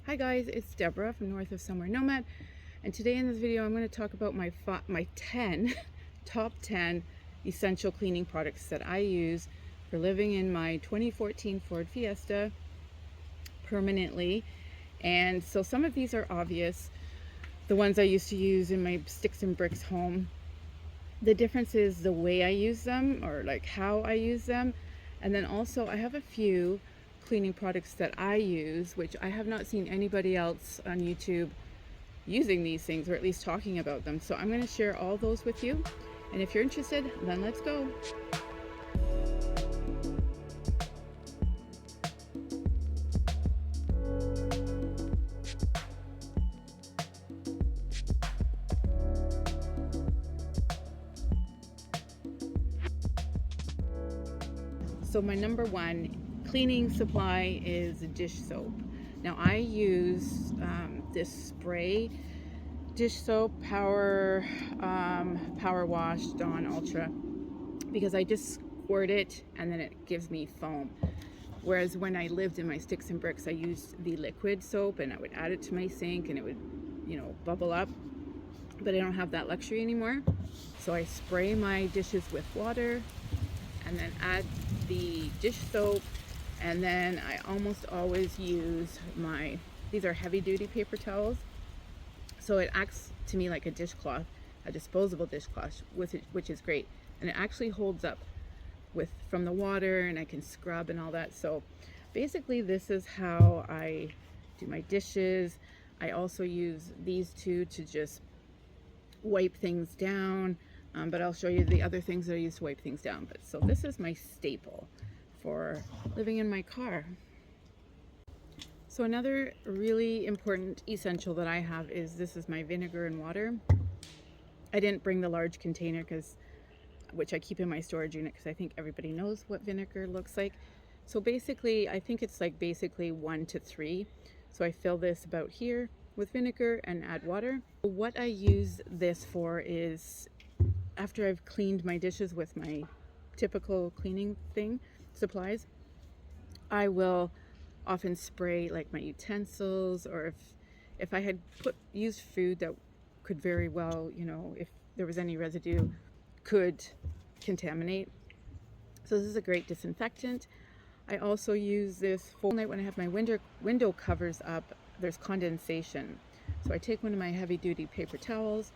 Hi guys, it's Deborah from North of Somewhere Nomad, and today in this video I'm going to talk about my 10 top 10 essential cleaning products that I use for living in my 2014 Ford Fiesta permanently. And so some of these are obvious, the ones I used to use in my sticks and bricks home. The difference is the way I use them, or like how I use them. And then also I have a few cleaning products that I use, which I have not seen anybody else on YouTube using these things, or at least talking about them. So I'm going to share all those with you. And if you're interested, then let's go. So my number one cleaning supply is dish soap. Now I use this spray dish soap, Power Wash Dawn Ultra, because I just squirt it and then it gives me foam. Whereas when I lived in my sticks and bricks, I used the liquid soap and I would add it to my sink and it would, bubble up. But I don't have that luxury anymore. So I spray my dishes with water and then add the dish soap, and then I almost always use these are heavy duty paper towels, so it acts to me like a dishcloth, a disposable dishcloth, which is great, and it actually holds up from the water, and I can scrub and all that. So basically this is how I do my dishes. I also use these two to just wipe things down. But I'll show you the other things that I use to wipe things down. But so this is my staple for living in my car. So another really important essential that I have is this is my vinegar and water. I didn't bring the large container which I keep in my storage unit, because I think everybody knows what vinegar looks like. So basically, I think it's like basically 1 to 3. So I fill this about here with vinegar and add water. What I use this for is, after I've cleaned my dishes with my typical cleaning supplies, I will often spray like my utensils, or if I had used food that could very well, if there was any residue, could contaminate. So this is a great disinfectant. I also use this for night when I have my window covers up, there's condensation. So I take one of my heavy duty paper towels,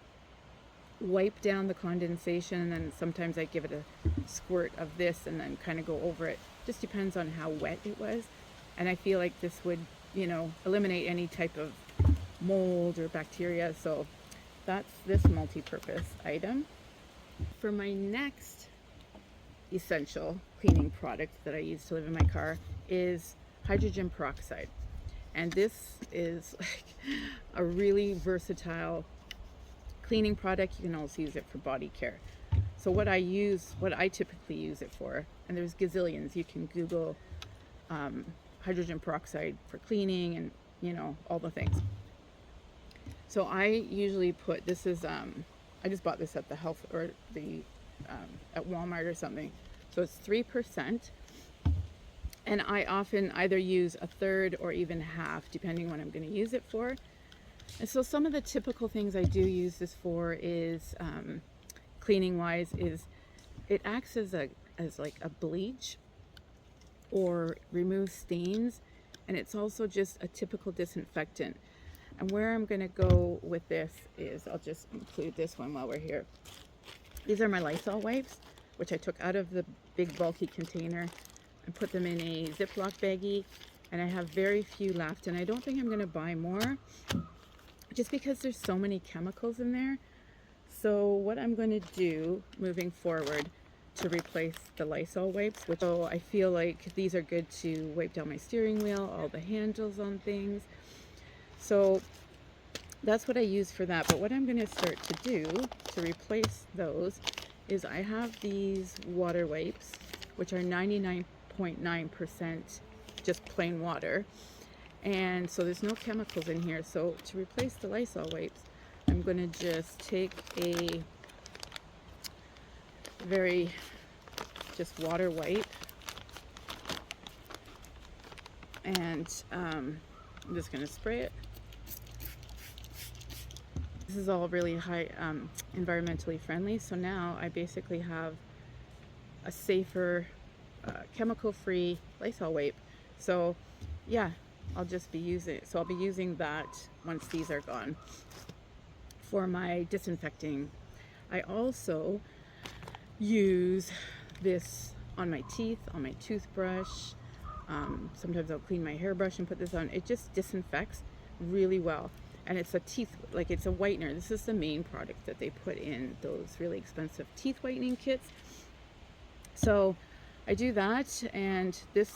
wipe down the condensation, and then sometimes I give it a squirt of this and then kind of go over it. Just depends on how wet it was. And I feel like this would, eliminate any type of mold or bacteria. So that's this multi-purpose item. For my next essential cleaning product that I use to live in my car is hydrogen peroxide. And this is like a really versatile cleaning product. You can also use it for body care. So what I typically use it for, and there's gazillions, you can Google hydrogen peroxide for cleaning and all the things. So I usually put, this is I just bought this at the at Walmart or something. So it's 3%, and I often either use a third or even half, depending what I'm going to use it for. And so some of the typical things I do use this for is, cleaning wise, is it acts as like a bleach or removes stains, and it's also just a typical disinfectant. And where I'm going to go with this is, I'll just include this one while we're here. These are my Lysol wipes, which I took out of the big bulky container and put them in a Ziploc baggie, and I have very few left, and I don't think I'm going to buy more, just because there's so many chemicals in there. So what I'm going to do moving forward to replace the Lysol wipes, so I feel like these are good to wipe down my steering wheel, all the handles on things. So that's what I use for that. But what I'm going to start to do to replace those is I have these water wipes, which are 99.9% just plain water. And so there's no chemicals in here. So to replace the Lysol wipes, I'm going to just take a very just water wipe and I'm just going to spray it. This is all really high environmentally friendly. So now I basically have a safer, chemical-free Lysol wipe. So yeah, I'll just be using it. So I'll be using that once these are gone for my disinfecting. I also use this on my teeth, on my toothbrush. Sometimes I'll clean my hairbrush and put this on. It just disinfects really well. And it's a teeth, like it's a whitener. This is the main product that they put in those really expensive teeth whitening kits. So I do that, and this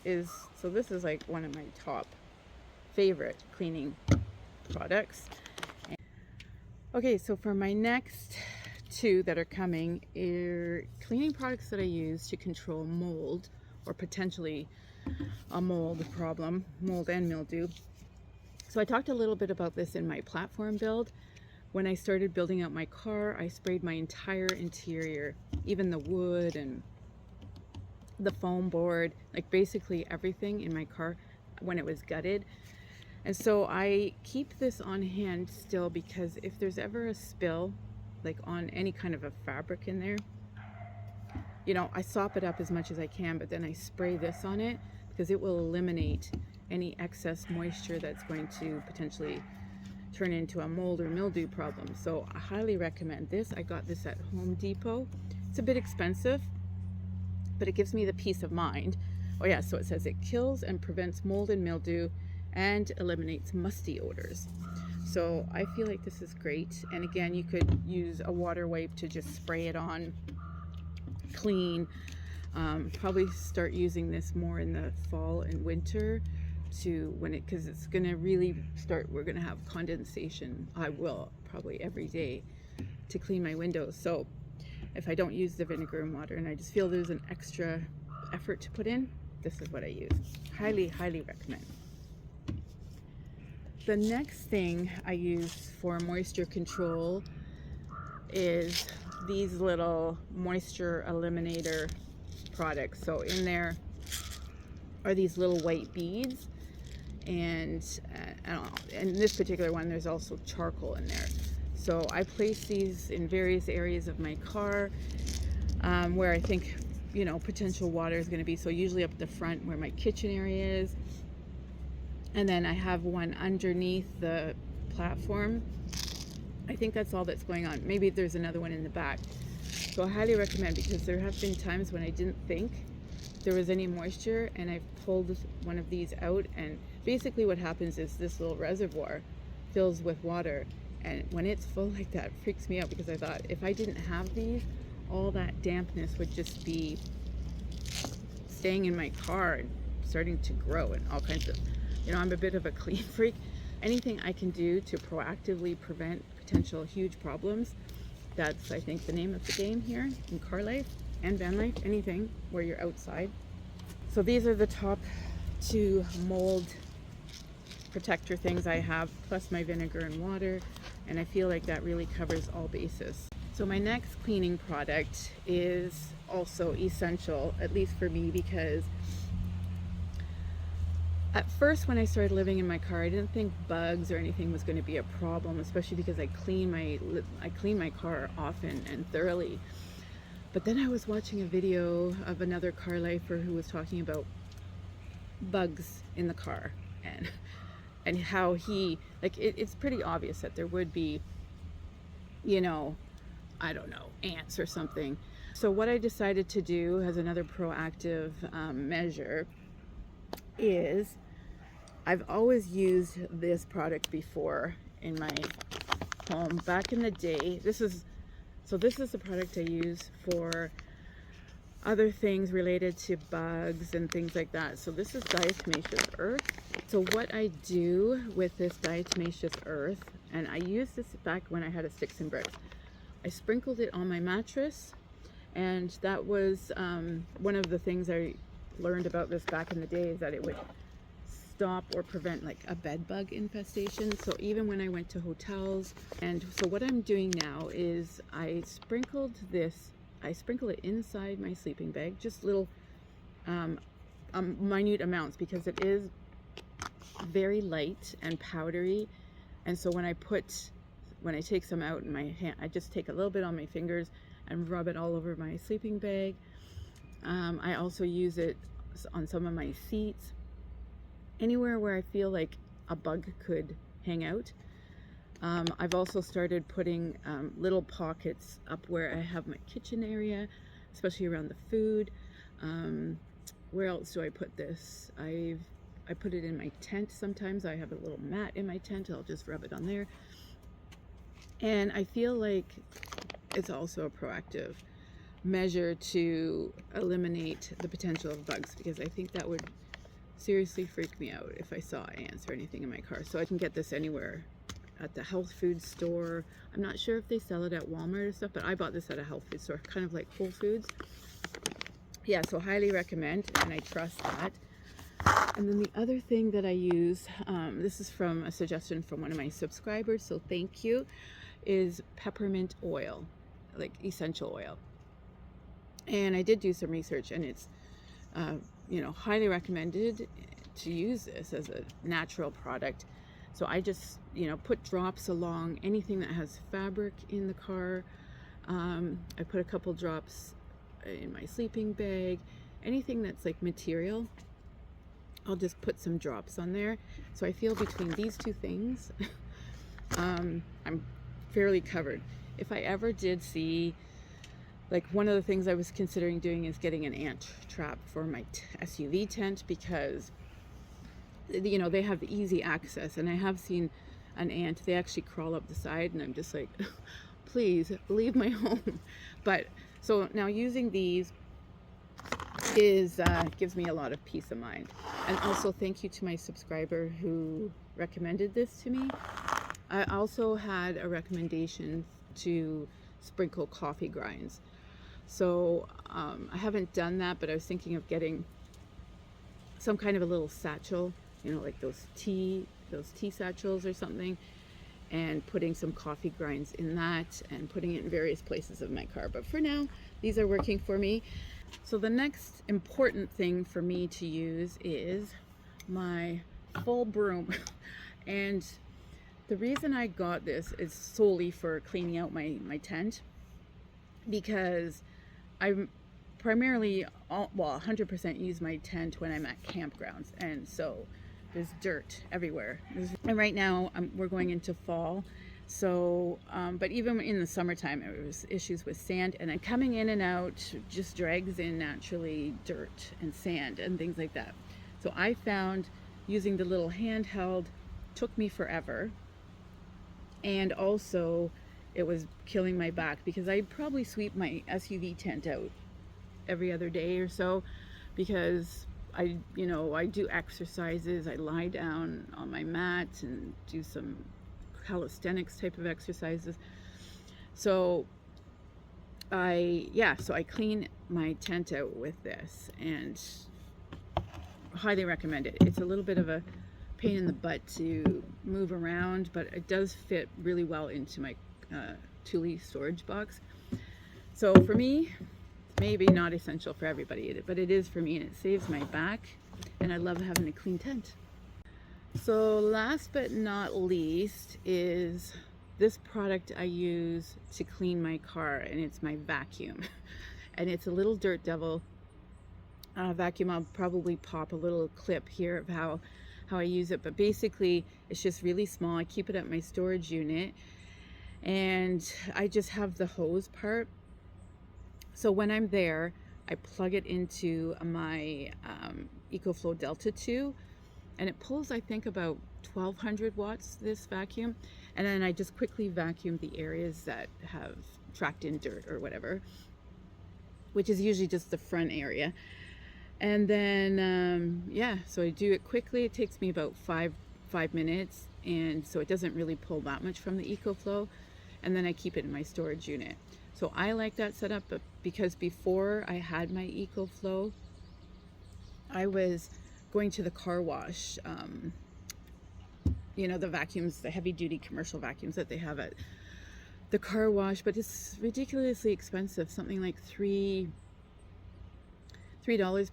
is like one of my top favorite cleaning products. Okay, so for my next two that are coming are cleaning products that I use to control mold, or potentially a mold problem, mold and mildew. So I talked a little bit about this in my platform build. When I started building out my car, I sprayed my entire interior, even the wood and the foam board, like basically everything in my car when it was gutted. And so I keep this on hand still, because if there's ever a spill, like on any kind of a fabric in there, you know, I sop it up as much as I can, but then I spray this on it because it will eliminate any excess moisture that's going to potentially turn into a mold or mildew problem. So I highly recommend this. I got this at Home Depot. It's a bit expensive, but it gives me the peace of mind. Oh yeah, so it says it kills and prevents mold and mildew and eliminates musty odors. So I feel like this is great. And again, you could use a water wipe to just spray it on clean. Probably start using this more in the fall and winter, to when it, because it's gonna really start, we're gonna have condensation. I will probably every day to clean my windows. So if I don't use the vinegar and water and I just feel there's an extra effort to put in, this is what I use. Highly, highly recommend. The next thing I use for moisture control is these little moisture eliminator products. So in there are these little white beads, and in this particular one there's also charcoal in there. So I place these in various areas of my car where I think, you know, potential water is going to be. So usually up the front where my kitchen area is, and then I have one underneath the platform. I think that's all that's going on. Maybe there's another one in the back. So I highly recommend, because there have been times when I didn't think there was any moisture and I pulled one of these out, and basically what happens is this little reservoir fills with water, and when it's full like that, it freaks me out, because I thought if I didn't have these, all that dampness would just be staying in my car and starting to grow and all kinds of, you know, I'm a bit of a clean freak. Anything I can do to proactively prevent potential huge problems, that's, I think, the name of the game here in car life and van life, anything where you're outside. So these are the top two mold protector things I have, plus my vinegar and water, and I feel like that really covers all bases. So my next cleaning product is also essential, at least for me, because at first when I started living in my car, I didn't think bugs or anything was going to be a problem, especially because I clean my car often and thoroughly. But then I was watching a video of another car lifer who was talking about bugs in the car, and how he, like, it's pretty obvious that there would be, you know, I don't know, ants or something. So what I decided to do as another proactive measure is, I've always used this product before in my home back in the day. This is the product I use for other things related to bugs and things like that. So this is diatomaceous earth. So what I do with this diatomaceous earth, and I used this back when I had a sticks and bricks, I sprinkled it on my mattress, and that was one of the things I learned about this back in the day, is that it would stop or prevent like a bed bug infestation. So even when I went to hotels, and so what I'm doing now is I sprinkle it inside my sleeping bag, just little minute amounts, because it is very light and powdery, and so when I take some out in my hand, I just take a little bit on my fingers and rub it all over my sleeping bag. I also use it on some of my seats, anywhere where I feel like a bug could hang out. I've also started putting little pockets up where I have my kitchen area, especially around the food. Where else do I put this? I put it in my tent sometimes. I have a little mat in my tent. I'll just rub it on there. And I feel like it's also a proactive measure to eliminate the potential of bugs, because I think that would seriously freak me out if I saw ants or anything in my car. So I can get this anywhere, at the health food store. I'm not sure if they sell it at Walmart or stuff, but I bought this at a health food store, kind of like Whole Foods. Yeah, so highly recommend, and I trust that. And then the other thing that I use, this is from a suggestion from one of my subscribers, so thank you, is peppermint oil, like essential oil. And I did do some research, and it's highly recommended to use this as a natural product. So I just put drops along anything that has fabric in the car. I put a couple drops in my sleeping bag, anything that's like material, I'll just put some drops on there. So I feel between these two things, I'm fairly covered. If I ever did see, like, one of the things I was considering doing is getting an ant trap for my SUV tent, because they have easy access, and I have seen an ant, they actually crawl up the side, and I'm just like, please leave my home. But so now using these is gives me a lot of peace of mind. And also thank you to my subscriber who recommended this to me. I also had a recommendation to sprinkle coffee grinds. So I haven't done that, but I was thinking of getting some kind of a little satchel, like those tea satchels or something, and putting some coffee grinds in that and putting it in various places of my car. But for now, these are working for me. So the next important thing for me to use is my full broom. And the reason I got this is solely for cleaning out my tent, because I'm primarily, 100% use my tent when I'm at campgrounds, and so there's dirt everywhere. And right now we're going into fall, so but even in the summertime there was issues with sand, and then coming in and out just drags in naturally dirt and sand and things like that. So I found using the little handheld took me forever, and also it was killing my back, because I'd probably sweep my SUV tent out every other day or so, because I do exercises. I lie down on my mat and do some calisthenics type of exercises. So I clean my tent out with this, and highly recommend it. It's a little bit of a pain in the butt to move around, but it does fit really well into my Thule storage box. So for me, maybe not essential for everybody, but it is for me, and it saves my back, and I love having a clean tent. So last but not least is this product I use to clean my car, and it's my vacuum. And it's a little Dirt Devil vacuum. I'll probably pop a little clip here of how I use it, but basically it's just really small. I keep it at my storage unit, and I just have the hose part. So when I'm there, I plug it into my EcoFlow Delta 2, and it pulls, I think, about 1200 watts, this vacuum. And then I just quickly vacuum the areas that have tracked in dirt or whatever, which is usually just the front area. And then, so I do it quickly. It takes me about five minutes, and so it doesn't really pull that much from the EcoFlow. And then I keep it in my storage unit. So I like that setup, but because before I had my EcoFlow, I was going to the car wash, the vacuums, the heavy duty commercial vacuums that they have at the car wash, but it's ridiculously expensive, something like $3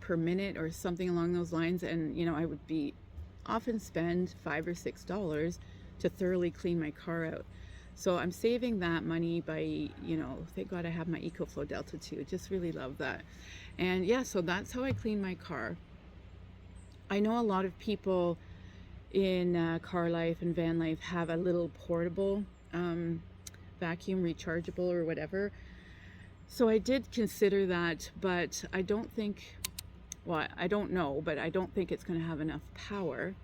per minute or something along those lines. And I would be often spend $5 or $6 to thoroughly clean my car out. So I'm saving that money by, you know, thank God I have my EcoFlow Delta 2. Just really love that. And yeah, so that's how I clean my car. I know a lot of people in car life and van life have a little portable vacuum, rechargeable or whatever. So I did consider that, but I don't think, well, I don't know, but I don't think it's going to have enough power,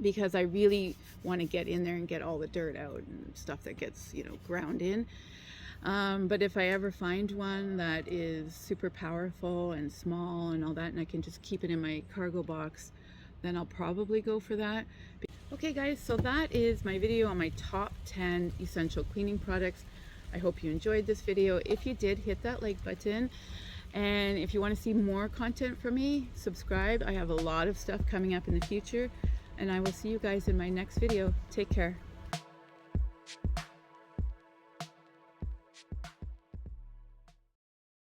because I really want to get in there and get all the dirt out and stuff that gets, you know, ground in. But if I ever find one that is super powerful and small and all that, and I can just keep it in my cargo box, then I'll probably go for that. Okay guys, so that is my video on my top 10 essential cleaning products. I hope you enjoyed this video. If you did, hit that like button. And if you want to see more content from me, subscribe. I have a lot of stuff coming up in the future. And I will see you guys in my next video. Take care.